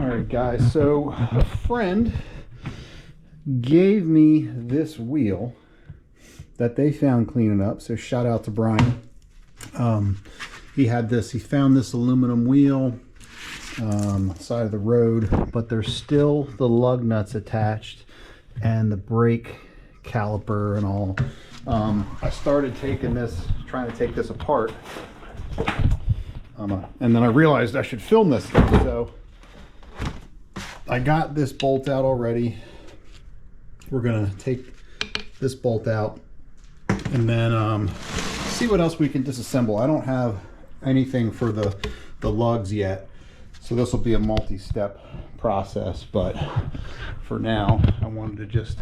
Alright guys, so a friend gave me this wheel that they found cleaning up, so shout out to Brian. He found this aluminum wheel side of the road, but there's still the lug nuts attached and the brake caliper and all. I started trying to take this apart, and then I realized I should film this thing, so I got this bolt out already. We're gonna take this bolt out and then see what else we can disassemble. I don't have anything for the lugs yet, so this will be a multi-step process, but for now I wanted to just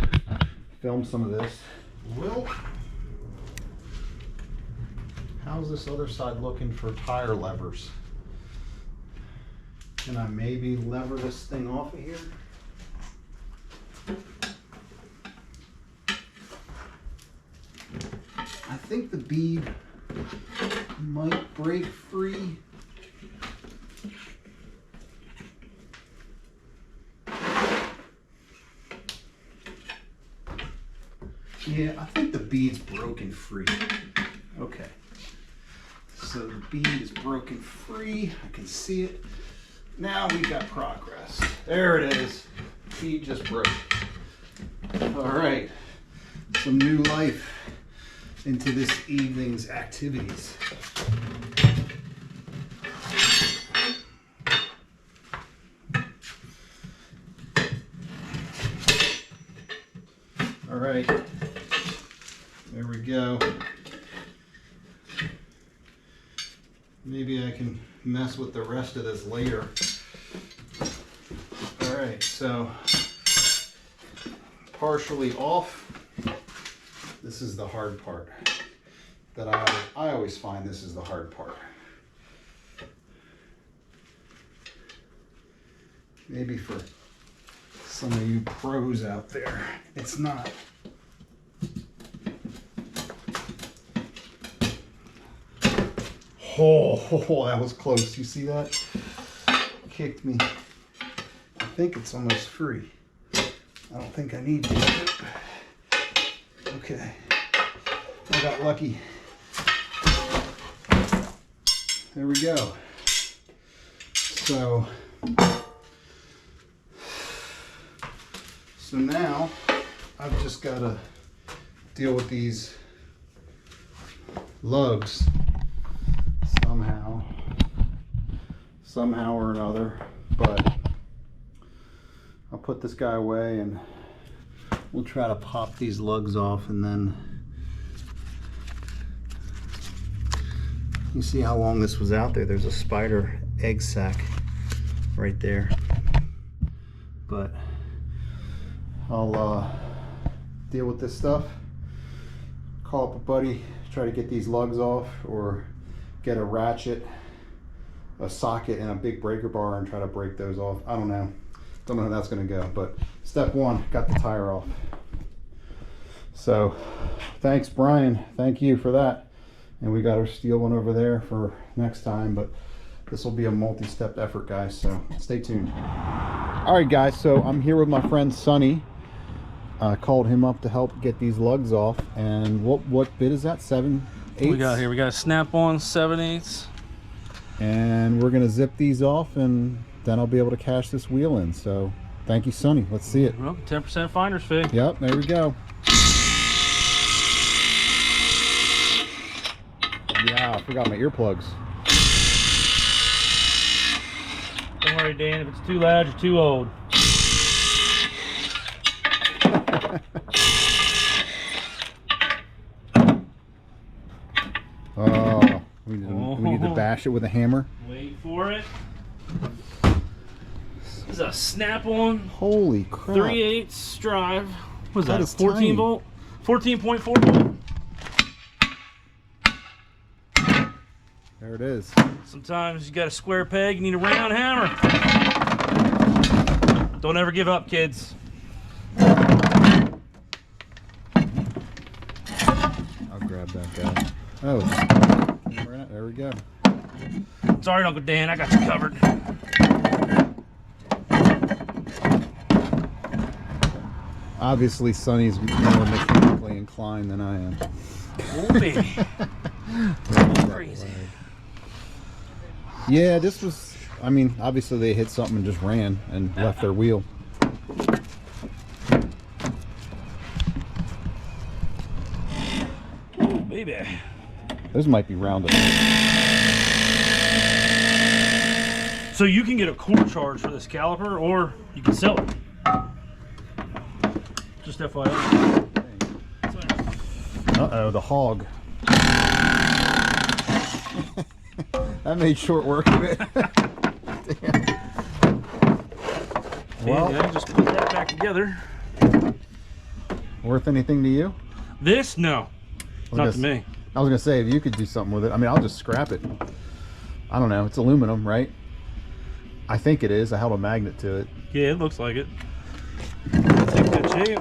film some of this. Well, how's this other side looking for tire levers? Can I maybe lever this thing off of here? I think the bead might break free. Yeah, I think the bead's broken free. Okay. So the bead is broken free. I can see it. Now we got progress. There it is. Bead just broke. All right. Some new life into this evening's activities. All right. There we go. Maybe I can mess with the rest of this later. All right, so partially off. This is the hard part. That I always find this is the hard part. Maybe for some of you pros out there, it's not. Oh, that was close. You see that? Kicked me. I think it's almost free. I don't think I need to. Okay. I got lucky. There we go. So now I've just got to deal with these lugs somehow or another, but I'll put this guy away and we'll try to pop these lugs off, and then you see how long this was out there. There's a spider egg sac right there, but I'll deal with this stuff, call up a buddy, try to get these lugs off, or get a ratchet, a socket, and a big breaker bar and try to break those off. I don't know how that's going to go, but step one, got the tire off. So thanks, Brian, thank you for that. And we got our steel one over there for next time, but this will be a multi-step effort, guys, so stay tuned. All right, guys, so I'm here with my friend Sonny. Called him up to help get these lugs off. And what bit is that? 7/8? We got here, we got a snap-on 7/8. And we're gonna zip these off, and then I'll be able to cash this wheel in. So thank you, Sonny. Let's see it. Well, 10% finder's fee. Yep, there we go. Yeah, I forgot my earplugs. Don't worry, Dan, if it's too loud, you're too old. Oh, we need to bash it with a hammer. Wait for it. This is a snap-on. Holy crap. 3/8 drive. What is that? Is 14 tiny. volt? 14.4 volt. There it is. Sometimes you got a square peg, you need a round hammer. Don't ever give up, kids. I'll grab that guy. Oh, there we go. Sorry, Uncle Dan, I got you covered. Obviously, Sonny's more mechanically inclined than I am. Oh, baby. Crazy. Yeah, this was, I mean, obviously they hit something and just ran and left their wheel. Oh, baby. Those might be rounded up. So you can get a core charge for this caliper, or you can sell it. Just FYI. Uh-oh, the hog. That made short work of it. Damn. Well, yeah, just put that back together. Worth anything to you? This? No. Not to me. I was going to say, if you could do something with it, I mean, I'll just scrap it. I don't know. It's aluminum, right? I think it is. I held a magnet to it. Yeah, it looks like it. It's in good shape.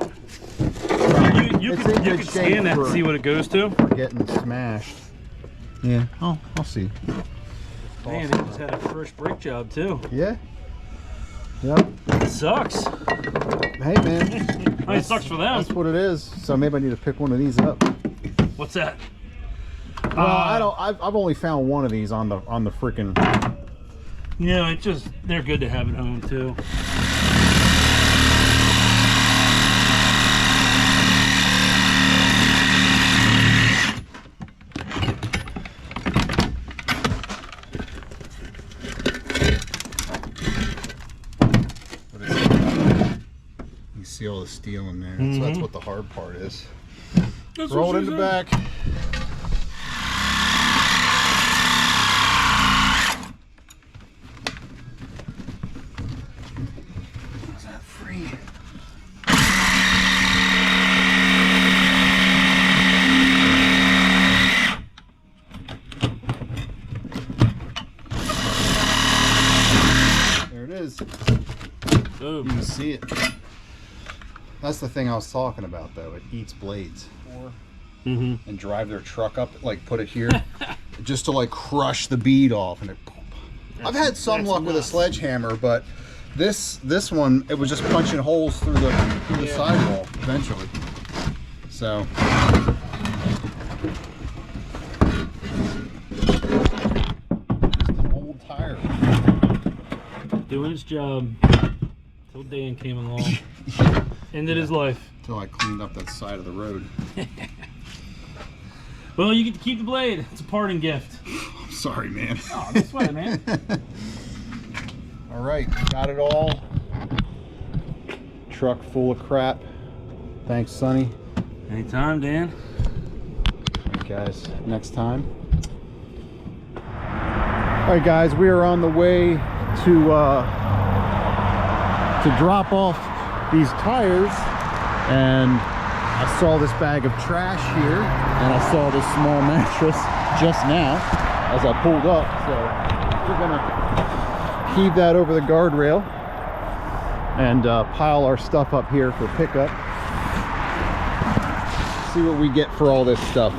You can scan that and see what it goes to. For getting smashed. Yeah, I'll see. Man, they just had a fresh brake job too. Yeah. Yep. It sucks. Hey, man. It sucks for them. That's what it is. So maybe I need to pick one of these up. What's that? Well, I've only found one of these on the freaking. Yeah, they're good to have at home too. You see all the steel in there. So that's what the hard part is. That's Roll it in the back. Is that free? There it is. Boom. You can see it. That's the thing I was talking about, though. It eats blades. And drive their truck up, like put it here, just to like crush the bead off. And I've had some luck with a sledgehammer, but this one, it was just punching holes through the sidewall eventually. So. Just an old tire. Doing its job till Dan came along. Ended his life. Until I cleaned up that side of the road. Well, you get to keep the blade. It's a parting gift. I'm sorry, man. Oh, don't sweat it, man. All right, got it all. Truck full of crap. Thanks, Sonny. Anytime, Dan. All right, guys, next time. All right, guys, we are on the way to drop off these tires, and I saw this bag of trash here, and I saw this small mattress just now as I pulled up. So we're gonna heave that over the guardrail and pile our stuff up here for pickup. See what we get for all this stuff.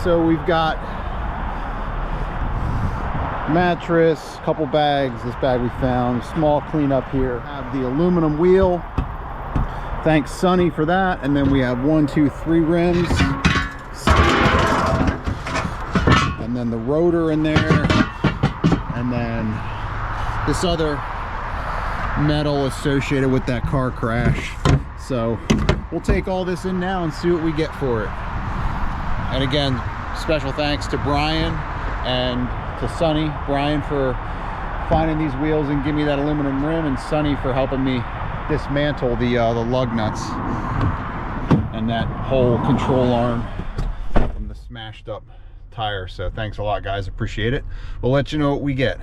So we've got mattress, couple bags, this bag we found, small cleanup here. Have the aluminum wheel. Thanks Sonny for that. And then we have 1, 2, 3 rims. and then the rotor in there, and then this other metal associated with that car crash. So we'll take all this in now and see what we get for it. And again, special thanks to Brian and to Sonny. Brian for finding these wheels and giving me that aluminum rim, and Sonny for helping me dismantle the lug nuts and that whole control arm from the smashed up tire. So thanks a lot, guys, appreciate it. We'll let you know what we get.